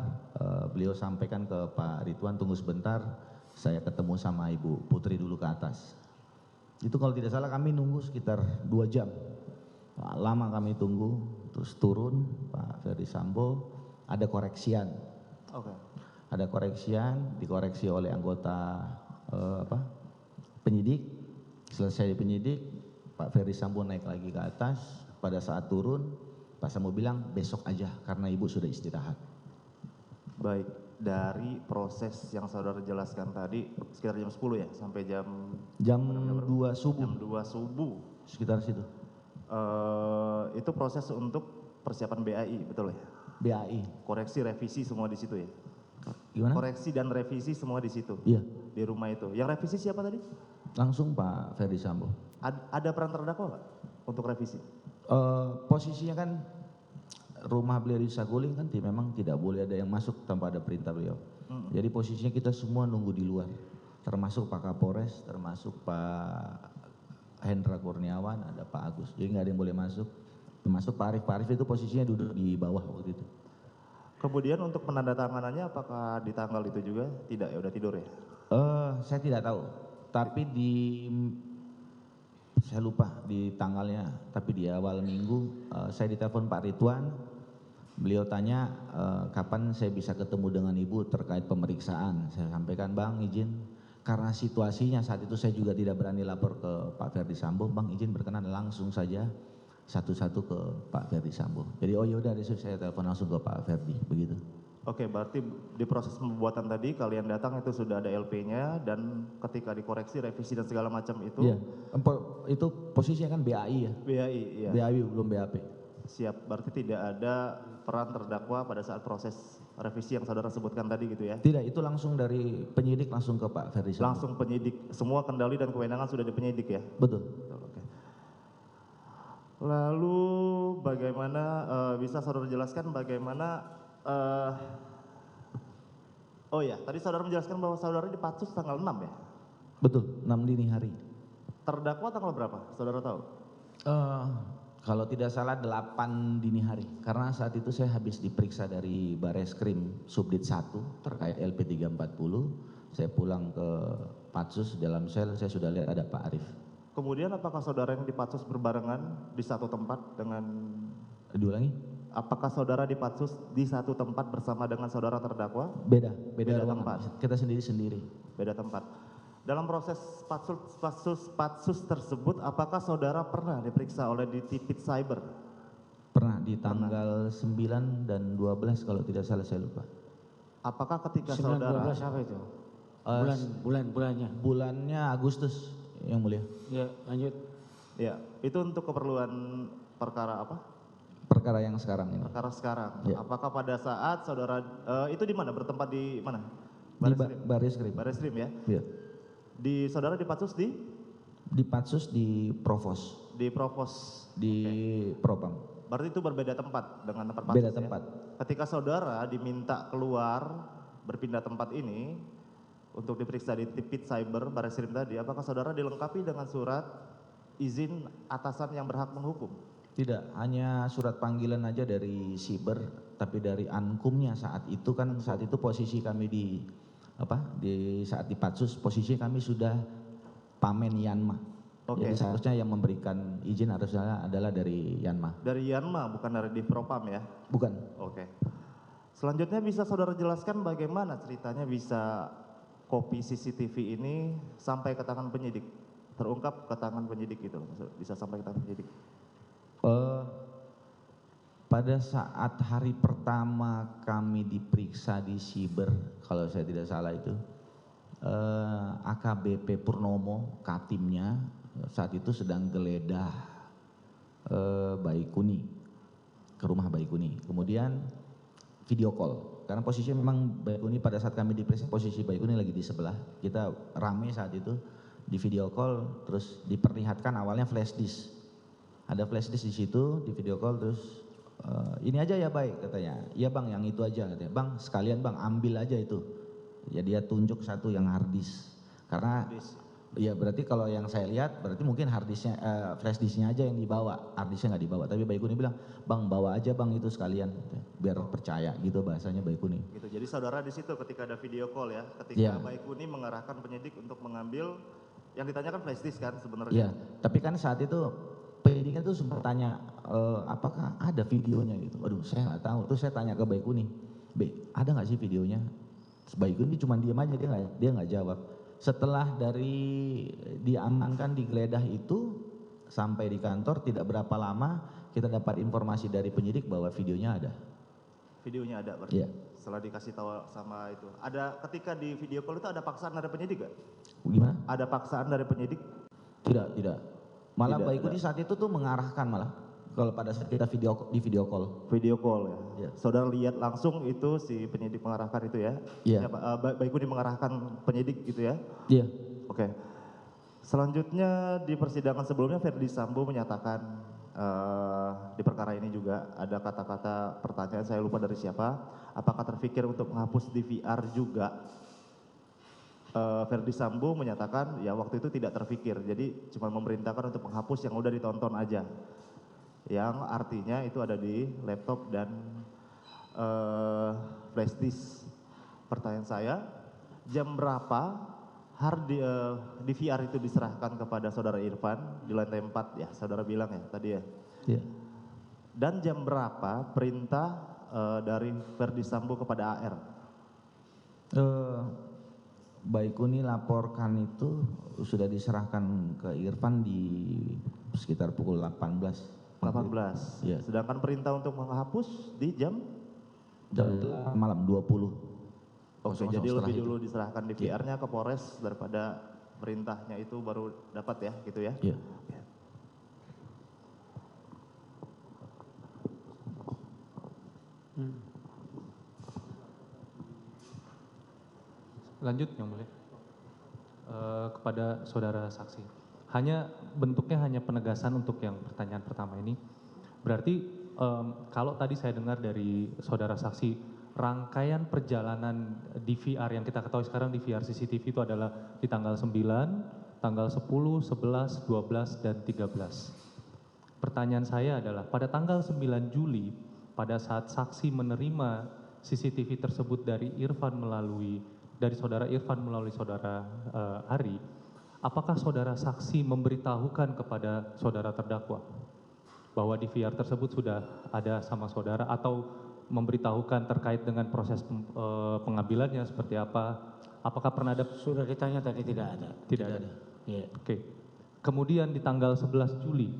[SPEAKER 7] beliau sampaikan ke Pak Ridwan, tunggu sebentar, saya ketemu sama Ibu Putri dulu ke atas. Itu kalau tidak salah kami nunggu sekitar 2 jam. Lama kami tunggu, terus turun Pak Ferdi Sambo, ada koreksian.
[SPEAKER 6] Oke.
[SPEAKER 7] Ada koreksian, dikoreksi oleh anggota penyidik. Selesai penyidik, Pak Ferdi Sambo naik lagi ke atas. Pada saat turun, Pak Sambo bilang besok aja karena ibu sudah istirahat.
[SPEAKER 6] Baik, dari proses yang saudara jelaskan tadi sekitar jam 10 ya sampai jam
[SPEAKER 7] 2 subuh.
[SPEAKER 6] Jam 2 subuh.
[SPEAKER 7] Sekitar situ.
[SPEAKER 6] Itu proses untuk persiapan BAI, betul ya?
[SPEAKER 7] BAI.
[SPEAKER 6] Koreksi revisi semua di situ ya?
[SPEAKER 7] Gimana?
[SPEAKER 6] Koreksi dan revisi semua di situ.
[SPEAKER 7] Iya.
[SPEAKER 6] Di rumah itu. Yang revisi siapa tadi?
[SPEAKER 7] Langsung Pak Ferdi Sambo.
[SPEAKER 6] Ada peran terdakwa nggak untuk revisi?
[SPEAKER 7] Posisinya kan rumah beliau di Saguling kan memang tidak boleh ada yang masuk tanpa ada perintah beliau. Jadi posisinya kita semua nunggu di luar. Termasuk Pak Kapolres, termasuk Pak Hendra Kurniawan, ada Pak Agus. Jadi nggak ada yang boleh masuk. Termasuk Pak Arif. Pak Arif itu posisinya duduk di bawah waktu itu.
[SPEAKER 6] Kemudian untuk penandatanganannya apakah di tanggal itu juga? Tidak ya, udah tidur ya?
[SPEAKER 7] Saya tidak tahu. Tapi saya lupa di tanggalnya. Tapi di awal minggu saya ditelepon Pak Ridwan. Beliau tanya kapan saya bisa ketemu dengan ibu terkait pemeriksaan. Saya sampaikan, Bang izin. Karena situasinya saat itu saya juga tidak berani lapor ke Pak Ferdi Sambo. Bang izin berkenan langsung saja satu-satu ke Pak Ferdi Sambo. Jadi oh yaudah besok saya telepon langsung ke Pak Ferdi, begitu.
[SPEAKER 6] Oke, berarti di proses pembuatan tadi kalian datang itu sudah ada LP-nya dan ketika dikoreksi, revisi dan segala macam itu.
[SPEAKER 7] Iya, itu posisinya kan BAI ya.
[SPEAKER 6] BAI, iya.
[SPEAKER 7] BAI belum BAP.
[SPEAKER 6] Siap, berarti tidak ada peran terdakwa pada saat proses revisi yang saudara sebutkan tadi gitu ya?
[SPEAKER 7] Tidak, itu langsung dari penyidik langsung ke Pak Ferdi Sambo.
[SPEAKER 6] Langsung penyidik, semua kendali dan kewenangan sudah di penyidik ya?
[SPEAKER 7] Betul.
[SPEAKER 6] Oke. Lalu bagaimana, bisa saudara jelaskan bagaimana, oh ya tadi saudara menjelaskan bahwa saudara dipatsus tanggal 6 ya?
[SPEAKER 7] Betul, 6 dini hari.
[SPEAKER 6] Terdakwa tanggal berapa, saudara tahu?
[SPEAKER 7] Kalau tidak salah 8 dini hari. Karena saat itu saya habis diperiksa dari Bareskrim Subdit 1 terkait LP 340. Saya pulang ke Patsus, dalam sel saya sudah lihat ada Pak Arif.
[SPEAKER 6] Kemudian apakah saudara yang dipatsus berbarengan di satu tempat dengan...
[SPEAKER 7] Diulangi?
[SPEAKER 6] Apakah saudara dipatsus di satu tempat bersama dengan saudara terdakwa?
[SPEAKER 7] Beda
[SPEAKER 6] tempat.
[SPEAKER 7] Kita sendiri-sendiri.
[SPEAKER 6] Beda tempat. Dalam proses patsus tersebut, apakah saudara pernah diperiksa oleh Ditipit Cyber?
[SPEAKER 7] Pernah di tanggal 9 dan 12 kalau tidak salah, saya lupa.
[SPEAKER 6] Apakah ketika
[SPEAKER 5] 9,
[SPEAKER 6] saudara...
[SPEAKER 5] 12 apa itu? Bulannya.
[SPEAKER 7] Bulannya Agustus, yang mulia.
[SPEAKER 5] Ya, lanjut.
[SPEAKER 6] Ya, itu untuk keperluan perkara apa?
[SPEAKER 7] Perkara yang sekarang ini.
[SPEAKER 6] Perkara sekarang.
[SPEAKER 7] Ya.
[SPEAKER 6] Apakah pada saat saudara itu di mana? Bertempat di mana?
[SPEAKER 7] Bareskrim.
[SPEAKER 6] Bareskrim ya?
[SPEAKER 7] Iya.
[SPEAKER 6] Di saudara dipatsus di?
[SPEAKER 7] Di Patsus di Provos.
[SPEAKER 6] Di Provos.
[SPEAKER 7] Di Propam.
[SPEAKER 6] Berarti itu berbeda tempat dengan tempat patsus.
[SPEAKER 7] Beda tempat.
[SPEAKER 6] Ya? Ketika saudara diminta keluar berpindah tempat ini untuk diperiksa di Tipit Cyber Bareskrim tadi, apakah saudara dilengkapi dengan surat izin atasan yang berhak menghukum?
[SPEAKER 7] Tidak, hanya surat panggilan aja dari Siber, tapi dari Ankumnya saat itu kan, saat itu posisi kami di saat di Patsus, posisi kami sudah Pamen Yanma.
[SPEAKER 6] Oke.
[SPEAKER 7] Jadi seharusnya yang memberikan izin harusnya adalah dari Yanma.
[SPEAKER 6] Dari Yanma, bukan dari Divpropam ya?
[SPEAKER 7] Bukan.
[SPEAKER 6] Oke. Selanjutnya bisa saudara jelaskan bagaimana ceritanya bisa kopi CCTV ini sampai ke tangan penyidik, terungkap ke tangan penyidik gitu, bisa sampai ke tangan penyidik.
[SPEAKER 7] Pada saat hari pertama kami diperiksa di Siber, kalau saya tidak salah itu, AKBP Purnomo, Katimnya, saat itu sedang geledah Baikuni, ke rumah Baikuni. Kemudian video call, karena posisinya memang Baikuni pada saat kami diperiksa, posisi Baikuni lagi di sebelah. Kita rame saat itu, di video call, terus diperlihatkan awalnya flash disk. Ada flash disk di situ, di video call, terus ini aja ya baik katanya. Iya bang, yang itu aja katanya. Bang sekalian bang ambil aja itu. Ya dia tunjuk satu yang hard disk. Karena ya berarti kalau yang saya lihat berarti mungkin hard disknya, flash disknya aja yang dibawa, hard disknya nggak dibawa. Tapi Baikuni bilang, bang bawa aja bang itu sekalian, biar percaya gitu bahasanya Baikuni.
[SPEAKER 6] Gitu. Jadi saudara di situ ketika ada video call ya, ketika Baikuni mengarahkan penyidik untuk mengambil Yang ditanyakan flash disk kan sebenarnya.
[SPEAKER 7] Iya, tapi kan saat itu penyidik itu sempat tanya apakah ada videonya gitu. Waduh, saya nggak tahu. Terus saya tanya ke Baikuni, ada nggak sih videonya? Baikuni cuma diam aja, dia nggak jawab. Setelah dari diamankan, digeledah itu sampai di kantor tidak berapa lama kita dapat informasi dari penyidik bahwa videonya ada.
[SPEAKER 6] Videonya ada berarti.
[SPEAKER 7] Iya.
[SPEAKER 6] Setelah dikasih tahu sama itu. Ada ketika di video call itu ada paksaan dari penyidik gak?
[SPEAKER 7] Gimana?
[SPEAKER 6] Ada paksaan dari penyidik?
[SPEAKER 7] Tidak. Malah
[SPEAKER 6] Tidak,
[SPEAKER 7] Baikuni saat itu tuh mengarahkan malah kalau pada saat kita video call.
[SPEAKER 6] Video call ya.
[SPEAKER 7] Iya.
[SPEAKER 6] Saudara lihat langsung itu si penyidik mengarahkan itu ya?
[SPEAKER 7] Iya.
[SPEAKER 6] Baikuni mengarahkan penyidik gitu ya?
[SPEAKER 7] Iya.
[SPEAKER 6] Oke. Selanjutnya di persidangan sebelumnya Ferdi Sambo menyatakan di perkara ini juga ada kata-kata pertanyaan saya lupa dari siapa. Apakah terfikir untuk menghapus DVR juga? Ferdi Sambo menyatakan ya waktu itu tidak terfikir. Jadi cuma memerintahkan untuk menghapus yang udah ditonton aja. Yang artinya itu ada di laptop dan flash disk. Pertanyaan saya, jam berapa DVR itu diserahkan kepada saudara Irfan di lantai 4 ya, saudara bilang ya tadi ya.
[SPEAKER 7] Iya.
[SPEAKER 6] Dan jam berapa perintah dari Ferdi Sambo kepada AR?
[SPEAKER 7] Baikuni laporkan itu sudah diserahkan ke Irfan di sekitar pukul 18.
[SPEAKER 6] 18.
[SPEAKER 7] Iya.
[SPEAKER 6] Sedangkan perintah untuk menghapus di jam?
[SPEAKER 7] Malam 20.
[SPEAKER 6] Oke, jadi lebih dulu diserahkan DVR-nya ke Polres daripada perintahnya itu baru dapat ya, gitu ya?
[SPEAKER 7] Iya.
[SPEAKER 8] Lanjut yang mulia. Kepada saudara saksi. Bentuknya hanya penegasan untuk yang pertanyaan pertama ini. Berarti kalau tadi saya dengar dari saudara saksi, rangkaian perjalanan DVR yang kita ketahui sekarang DVR CCTV itu adalah di tanggal 9, tanggal 10, 11, 12, dan 13. Pertanyaan saya adalah pada tanggal 9 Juli, pada saat saksi menerima CCTV tersebut dari saudara Irfan melalui saudara Ari, apakah saudara saksi memberitahukan kepada saudara terdakwa bahwa DVR tersebut sudah ada sama saudara atau memberitahukan terkait dengan proses pengambilannya seperti apa? Apakah pernah ada?
[SPEAKER 5] Sudah ditanya tadi tidak ada.
[SPEAKER 8] Tidak ada.
[SPEAKER 5] Iya.
[SPEAKER 8] Oke. Kemudian di tanggal 11 Juli,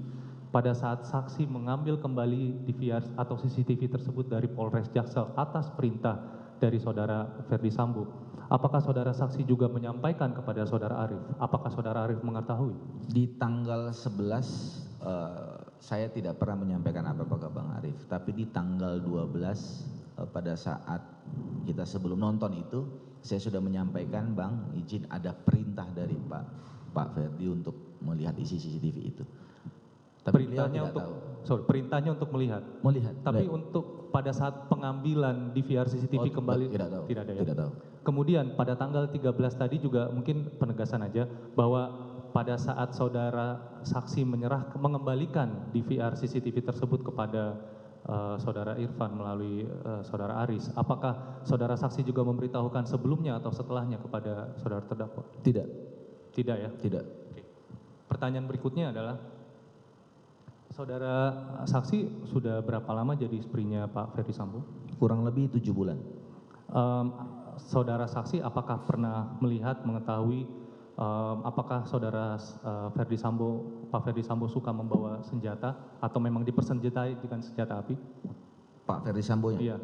[SPEAKER 8] pada saat saksi mengambil kembali DVR atau CCTV tersebut dari Polres Jaksel atas perintah dari saudara Ferdi Sambo, apakah saudara saksi juga menyampaikan kepada saudara Arif? Apakah saudara Arif mengetahui?
[SPEAKER 7] Di tanggal 11 saya tidak pernah menyampaikan apa-apa ke Bang Arif, tapi di tanggal 12 pada saat kita sebelum nonton itu saya sudah menyampaikan, Bang, izin ada perintah dari Pak Ferdi untuk melihat isi CCTV itu. Tapi
[SPEAKER 8] perintahnya untuk melihat. Tapi
[SPEAKER 7] lihat.
[SPEAKER 8] untuk pada saat pengambilan DVR CCTV kembali
[SPEAKER 7] tidak tahu.
[SPEAKER 8] Tidak ada ya.
[SPEAKER 7] Tidak tahu.
[SPEAKER 8] Kemudian pada tanggal 13 tadi juga mungkin penegasan aja bahwa pada saat saudara saksi mengembalikan DVR CCTV tersebut kepada saudara Irfan melalui saudara Aris, apakah saudara saksi juga memberitahukan sebelumnya atau setelahnya kepada saudara terdakwa?
[SPEAKER 7] Tidak.
[SPEAKER 8] Tidak ya?
[SPEAKER 7] Tidak.
[SPEAKER 8] Oke. Pertanyaan berikutnya adalah, saudara saksi sudah berapa lama jadi istrinya Pak Ferdi Sambo?
[SPEAKER 7] Kurang lebih 7 bulan.
[SPEAKER 8] Saudara saksi apakah pernah melihat, mengetahui apakah saudara Pak Ferdi Sambo suka membawa senjata atau memang dipersenjatai dengan senjata api?
[SPEAKER 7] Pak Ferdi Sambo ya?
[SPEAKER 8] Iya.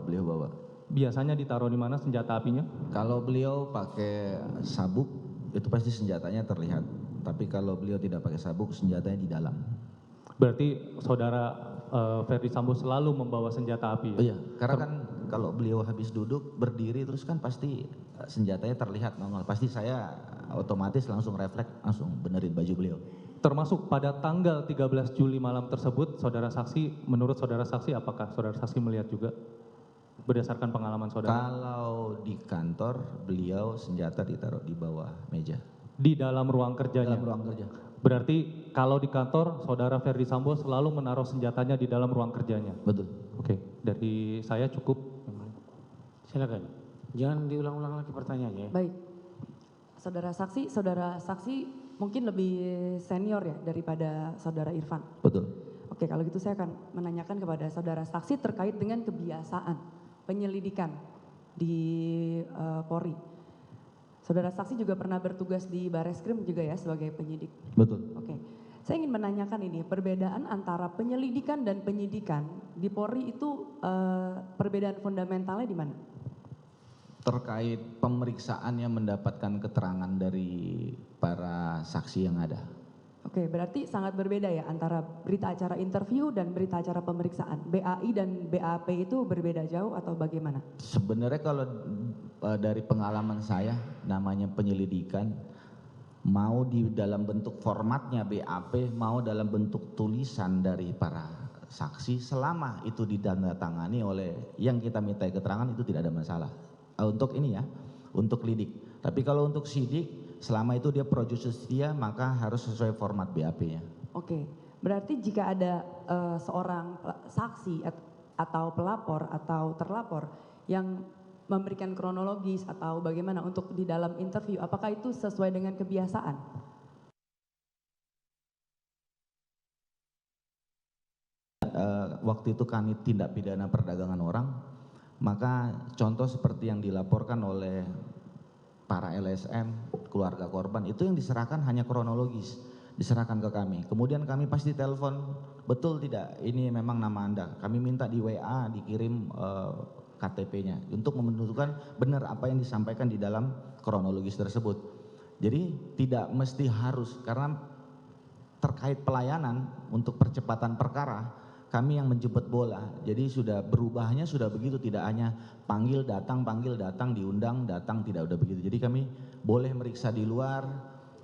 [SPEAKER 7] Beliau bawa.
[SPEAKER 8] Biasanya ditaruh di mana senjata apinya?
[SPEAKER 7] Kalau beliau pakai sabuk itu pasti senjatanya terlihat. Tapi kalau beliau tidak pakai sabuk, senjatanya di dalam.
[SPEAKER 8] Berarti saudara Ferdi Sambo selalu membawa senjata api?
[SPEAKER 7] Oh iya, karena kan kalau beliau habis duduk berdiri terus kan pasti senjatanya terlihat nongol. Pasti saya otomatis langsung refleks, langsung benerin baju beliau.
[SPEAKER 8] Termasuk pada tanggal 13 Juli malam tersebut, menurut saudara saksi apakah saudara saksi melihat juga berdasarkan pengalaman saudara?
[SPEAKER 7] Kalau di kantor beliau senjata ditaruh di bawah meja.
[SPEAKER 8] Di dalam ruang kerjanya?
[SPEAKER 7] Dalam ruang kerja.
[SPEAKER 8] Berarti kalau di kantor saudara Ferdi Sambo selalu menaruh senjatanya di dalam ruang kerjanya?
[SPEAKER 7] Betul.
[SPEAKER 8] Oke, dari saya cukup.
[SPEAKER 5] Silakan. Jangan diulang-ulang lagi pertanyaannya.
[SPEAKER 9] Baik. saudara saksi mungkin lebih senior ya daripada saudara Irfan.
[SPEAKER 7] Betul.
[SPEAKER 9] Oke, kalau gitu saya akan menanyakan kepada saudara saksi terkait dengan kebiasaan penyelidikan di Polri. Saudara saksi juga pernah bertugas di Bareskrim juga ya sebagai penyidik.
[SPEAKER 7] Betul.
[SPEAKER 9] Oke, saya ingin menanyakan ini, perbedaan antara penyelidikan dan penyidikan di Polri itu perbedaan fundamentalnya di mana?
[SPEAKER 7] Terkait pemeriksaan yang mendapatkan keterangan dari para saksi yang ada.
[SPEAKER 9] Oke, berarti sangat berbeda ya antara berita acara interview dan berita acara pemeriksaan. BAI dan BAP itu berbeda jauh atau bagaimana?
[SPEAKER 7] Sebenarnya kalau dari pengalaman saya, namanya penyelidikan, mau di dalam bentuk formatnya BAP, mau dalam bentuk tulisan dari para saksi, selama itu ditandatangani oleh yang kita minta keterangan itu tidak ada masalah. Untuk ini ya, untuk lidik. Tapi kalau untuk sidik, selama itu dia pro justia, maka harus sesuai format BAP-nya.
[SPEAKER 9] Oke, berarti jika ada seorang saksi atau pelapor atau terlapor yang memberikan kronologis atau bagaimana untuk di dalam interview, apakah itu sesuai dengan kebiasaan?
[SPEAKER 7] Waktu itu kami tindak pidana perdagangan orang, maka contoh seperti yang dilaporkan oleh para LSM, keluarga korban, itu yang diserahkan hanya kronologis, diserahkan ke kami. Kemudian kami pasti telepon, betul tidak, ini memang nama Anda. Kami minta di WA dikirim KTP-nya untuk menentukan benar apa yang disampaikan di dalam kronologis tersebut. Jadi tidak mesti harus, karena terkait pelayanan untuk percepatan perkara, kami yang menjemput bola. Jadi sudah berubahnya sudah begitu, tidak hanya panggil datang, diundang datang, tidak udah begitu. Jadi kami boleh meriksa di luar,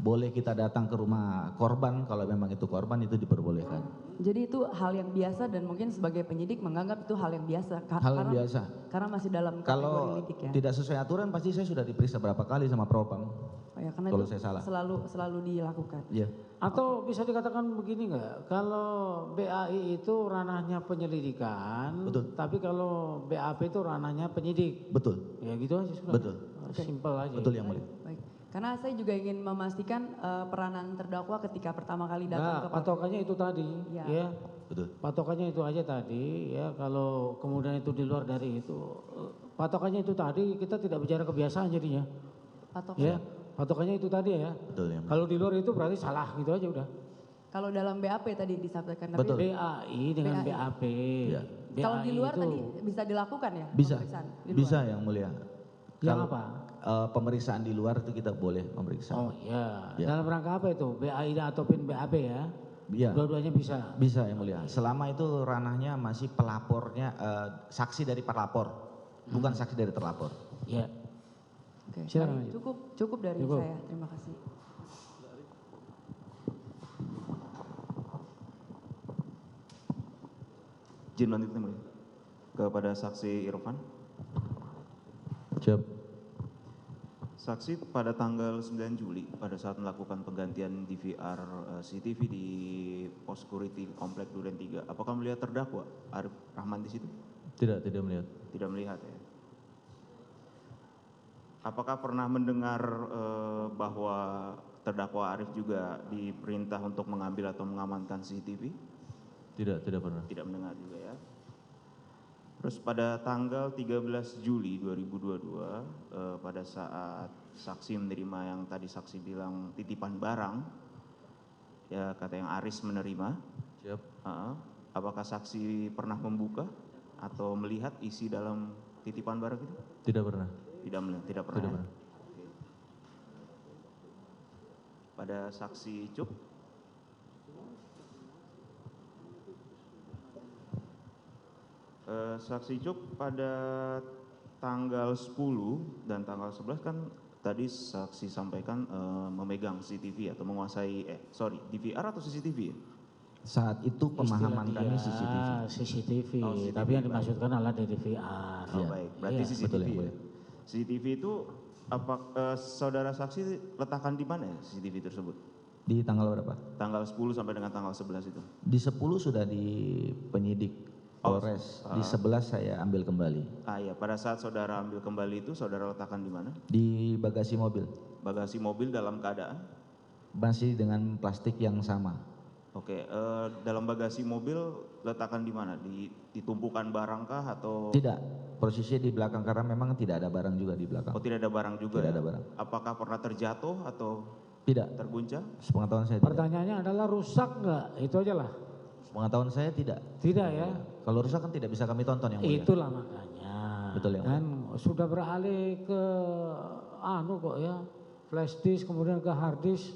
[SPEAKER 7] boleh kita datang ke rumah korban kalau memang itu korban, itu diperbolehkan.
[SPEAKER 9] Jadi itu hal yang biasa dan mungkin sebagai penyidik menganggap itu hal yang biasa.
[SPEAKER 7] Hal yang biasa.
[SPEAKER 9] Karena masih dalam kategori
[SPEAKER 7] Kalau
[SPEAKER 9] lidik ya.
[SPEAKER 7] tidak sesuai aturan pasti saya sudah diperiksa berapa kali sama Propam.
[SPEAKER 9] Oh ya, karena
[SPEAKER 7] kalau
[SPEAKER 9] itu
[SPEAKER 7] saya salah.
[SPEAKER 9] selalu dilakukan.
[SPEAKER 7] Iya.
[SPEAKER 5] Atau bisa dikatakan begini nggak, kalau BAI itu ranahnya penyelidikan,
[SPEAKER 7] Betul.
[SPEAKER 5] tapi kalau BAP itu ranahnya penyidik.
[SPEAKER 7] Betul.
[SPEAKER 5] Ya gitu aja sudah.
[SPEAKER 7] Betul.
[SPEAKER 5] Simple aja.
[SPEAKER 7] Betul yang mulia.
[SPEAKER 9] Baik. Karena saya juga ingin memastikan peranan terdakwa ketika pertama kali datang ke
[SPEAKER 5] patokannya itu tadi, ya.
[SPEAKER 7] Betul.
[SPEAKER 5] Patokannya itu aja tadi, ya. Kalau kemudian itu di luar dari itu, patokannya itu tadi, kita tidak bicara kebiasaan jadinya.
[SPEAKER 9] Patokannya.
[SPEAKER 5] Ya, patokannya itu tadi ya.
[SPEAKER 7] Betul ya.
[SPEAKER 5] Kalau di luar itu berarti salah gitu aja udah.
[SPEAKER 9] Kalau dalam BAP tadi disampaikan.
[SPEAKER 7] Betul.
[SPEAKER 5] BAI dengan
[SPEAKER 9] BAI.
[SPEAKER 5] BAP.
[SPEAKER 7] Ya.
[SPEAKER 9] Kalau di luar
[SPEAKER 5] itu,
[SPEAKER 9] tadi bisa dilakukan ya?
[SPEAKER 7] Bisa.
[SPEAKER 9] Pemeriksaan di luar?
[SPEAKER 7] Bisa yang mulia.
[SPEAKER 5] yang
[SPEAKER 7] Kalau,
[SPEAKER 5] apa?
[SPEAKER 7] pemeriksaan di luar itu kita boleh memeriksa.
[SPEAKER 5] Oh iya.
[SPEAKER 7] Ya.
[SPEAKER 5] Dalam rangka apa itu? BAI ataupun BAP ya?
[SPEAKER 7] Iya.
[SPEAKER 5] Dua-duanya bisa.
[SPEAKER 7] Bisa yang mulia. Selama itu ranahnya masih pelapornya, saksi dari pelapor, bukan saksi dari terlapor.
[SPEAKER 5] Ya.
[SPEAKER 9] Oke.
[SPEAKER 5] Silakan.
[SPEAKER 9] Baik, cukup dari
[SPEAKER 5] Cukup.
[SPEAKER 9] saya. Terima kasih.
[SPEAKER 10] Izin lanjutkan mulia. Kepada saksi Irfan.
[SPEAKER 3] Siap.
[SPEAKER 10] Saksi pada tanggal 9 Juli pada saat melakukan penggantian DVR CCTV di pos security Komplek Duren 3, apakah melihat terdakwa Arif Rahman di situ?
[SPEAKER 3] Tidak melihat.
[SPEAKER 10] Tidak melihat ya. Apakah pernah mendengar bahwa terdakwa Arif juga diperintah untuk mengambil atau mengamankan CCTV?
[SPEAKER 3] Tidak pernah.
[SPEAKER 10] Tidak mendengar juga ya. Terus pada tanggal 13 Juli 2022 pada saat saksi menerima yang tadi saksi bilang titipan barang, ya kata yang Aris menerima.
[SPEAKER 3] Siap.
[SPEAKER 10] Apakah saksi pernah membuka atau melihat isi dalam titipan barang itu?
[SPEAKER 3] Tidak pernah.
[SPEAKER 10] Tidak pernah.
[SPEAKER 3] Tidak
[SPEAKER 10] Ya?
[SPEAKER 3] pernah.
[SPEAKER 10] Pada saksi Cuk. Saksi Cuk pada tanggal 10 dan tanggal 11 kan tadi saksi sampaikan memegang CCTV atau menguasai DVR atau CCTV ya?
[SPEAKER 7] Saat itu pemahaman kami CCTV.
[SPEAKER 5] CCTV.
[SPEAKER 10] Oh, CCTV,
[SPEAKER 5] Tapi yang
[SPEAKER 10] baik.
[SPEAKER 5] dimaksudkan adalah DVR.
[SPEAKER 10] Oh baik, berarti
[SPEAKER 5] Iya,
[SPEAKER 10] CCTV
[SPEAKER 7] betul yang
[SPEAKER 10] ya.
[SPEAKER 7] mulia.
[SPEAKER 10] CCTV itu saudara saksi letakkan di mana ya CCTV tersebut?
[SPEAKER 7] Di tanggal berapa?
[SPEAKER 10] Tanggal 10 sampai dengan tanggal 11 itu.
[SPEAKER 7] Di 10 sudah di penyidik Polres. Di 11 saya ambil kembali.
[SPEAKER 10] Iya, pada saat saudara ambil kembali itu saudara letakkan di mana?
[SPEAKER 7] Di bagasi mobil.
[SPEAKER 10] Bagasi mobil dalam keadaan?
[SPEAKER 7] Masih dengan plastik yang sama.
[SPEAKER 10] Oke, dalam bagasi mobil letakkan di mana? Di tumpukan barang kah atau?
[SPEAKER 7] Tidak, posisinya di belakang karena memang tidak ada barang juga di belakang.
[SPEAKER 10] Oh, tidak ada barang juga.
[SPEAKER 7] Tidak
[SPEAKER 10] ya?
[SPEAKER 7] ada barang.
[SPEAKER 10] Apakah pernah terjatuh atau?
[SPEAKER 7] Tidak.
[SPEAKER 10] Terguncang?
[SPEAKER 7] Sepengetahuan saya tidak.
[SPEAKER 5] Pertanyaannya adalah rusak nggak? Itu aja lah.
[SPEAKER 7] Sepengetahuan saya tidak.
[SPEAKER 5] Tidak ya?
[SPEAKER 7] Kalau rusak kan tidak bisa kami tonton yang mulia.
[SPEAKER 5] Itulah makanya.
[SPEAKER 7] Betul yang
[SPEAKER 5] kan sudah beralih ke kok ya, flash disk kemudian ke hard disk.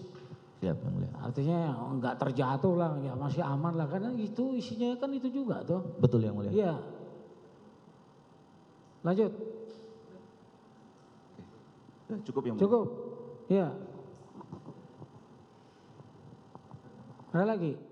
[SPEAKER 7] Siap yang mulia.
[SPEAKER 5] Artinya nggak terjatuh lah, ya masih aman lah karena itu isinya kan itu juga tuh.
[SPEAKER 7] Betul yang mulia.
[SPEAKER 5] Iya. Lanjut.
[SPEAKER 10] Cukup yang mulia.
[SPEAKER 5] Cukup. Iya. Ada lagi?